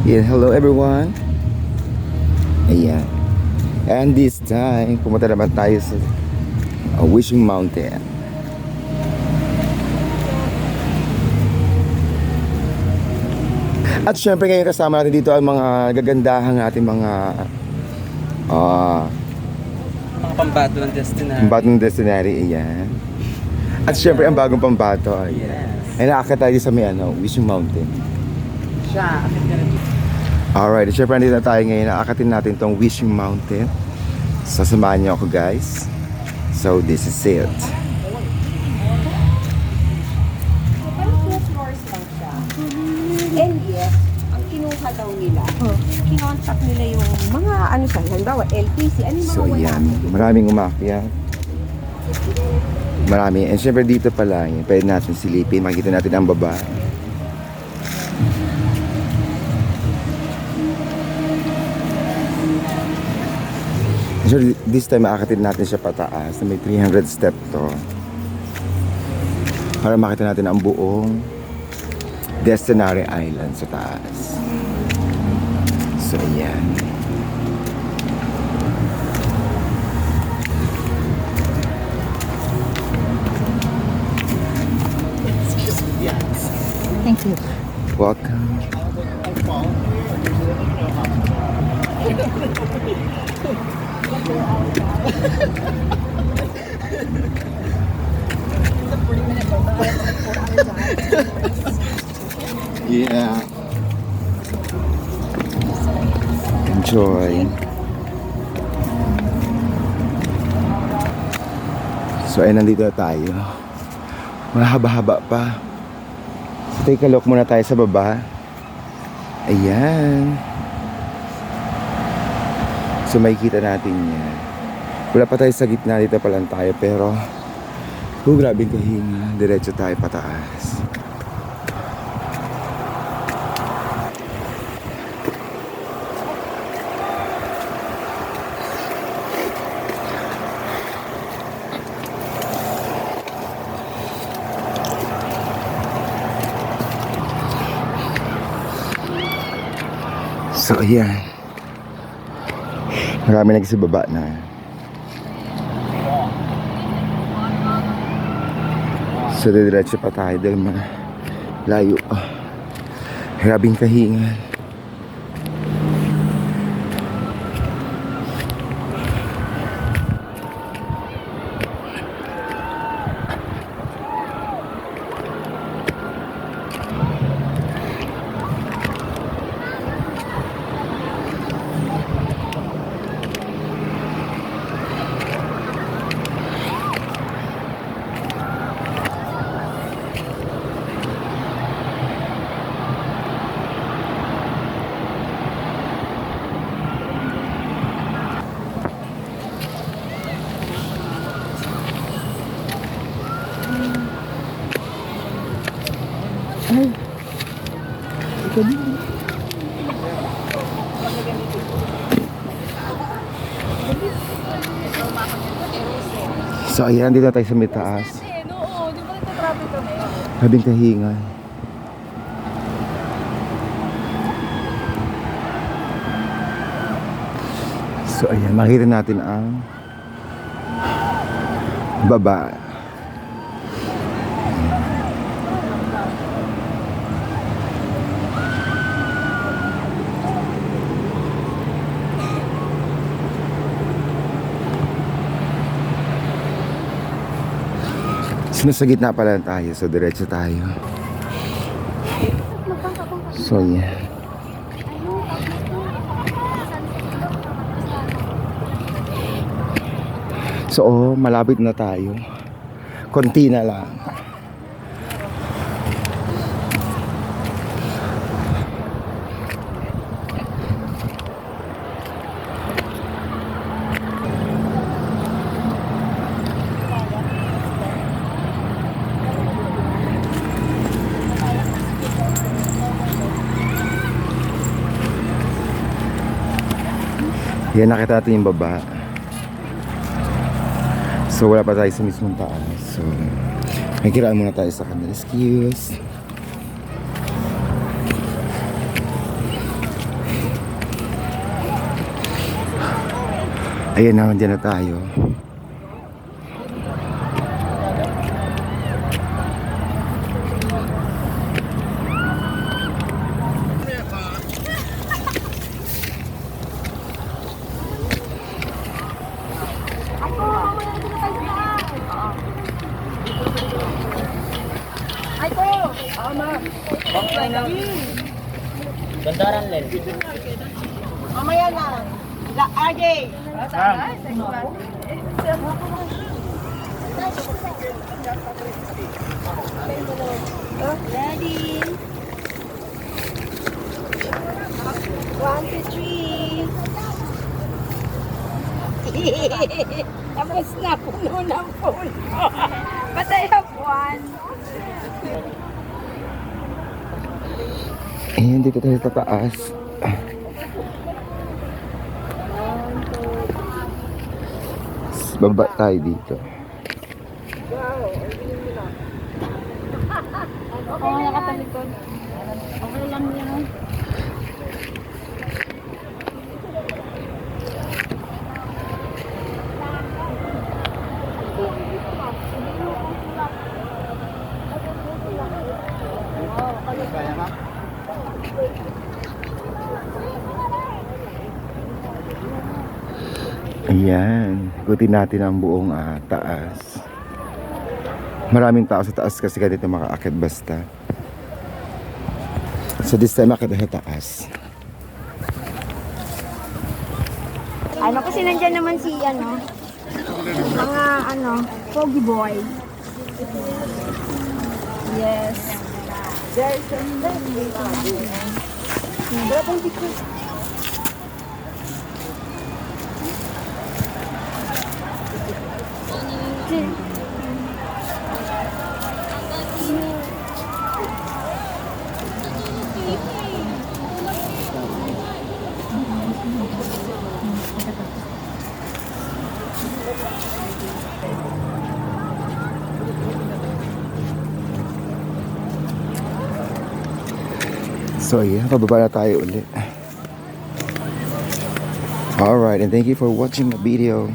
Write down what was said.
Yeah, hello everyone. Ayan. And this time, pumunta naman tayo sa Wishing Mountain. At syempre ngayon kasama natin dito ang mga gagandahang ating mga Pambato ng destination. pambatong destinary. Ayan. At syempre ang bagong pambato. Ayan. Yes. Ay nakakita tayo sa may Wishing Mountain. Siya, akit ka rin. Alright, syempre nandito na tayo ngayon. Nakakatin natin tong Wishing Mountain. Sasamahan niyo ako guys. So this is it. Parang 2 floors lang siya. And yes, ang kinuha daw nila, kinontact nila yung mga ano siya, halimbawa LTC, ano yung mga So wala. yan, maraming umakyat. Marami. And syempre dito pala, yun, pwede natin silipin. Makikita natin ang baba. So this time, maakatin natin siya pataas. May 300 step to. Para makita natin ang buong Destinary Island sa taas. So yan. Thank you. Welcome. Yeah. Enjoy. So ay nandito na tayo. Mahaba-haba pa. So take a look muna tayo sa baba. Ayan. So makikita natin yan. Wala pa tayo sa gitna, dito pa lang tayo. Pero grabing kahinga. Diretso tayo pataas. So ayan. Marami na sa baba na. So diretso pa tayo dahil layo pa. Grabing kahingan. So ayan, dito tayo sa may taas. Oo, di ba nagtatraffic kami? Grabing kahingan. So ayan, makikita natin ang baba. So nasa gitna pala tayo, so diretso tayo. So yeah. So malapit na tayo. Konti na lang. Yan, nakita natin yung baba. So wala pa tayo sa mismong taas. So may kiraan muna tayo sa kanila. Excuse. Ayan na, dyan na tayo. Bandaran Len. Mamaya na. RJ! Ready? 1, 2, 3. Tapos na, puno ng puno. Patay ang buwan. Ayan, dito tayo sa taas. Baba tayo dito. Okay, nakatalikod. Okay lang yan. Ayan, ikutin natin ang buong taas. Maraming tao sa taas kasi ganito makaakyat basta. So this time akit sa taas. Ano kasi nandyan naman si mga Foggy Boy. Yes. There's a lovely So yeah, pababa na tayo ulit. Alright, and thank you for watching the video.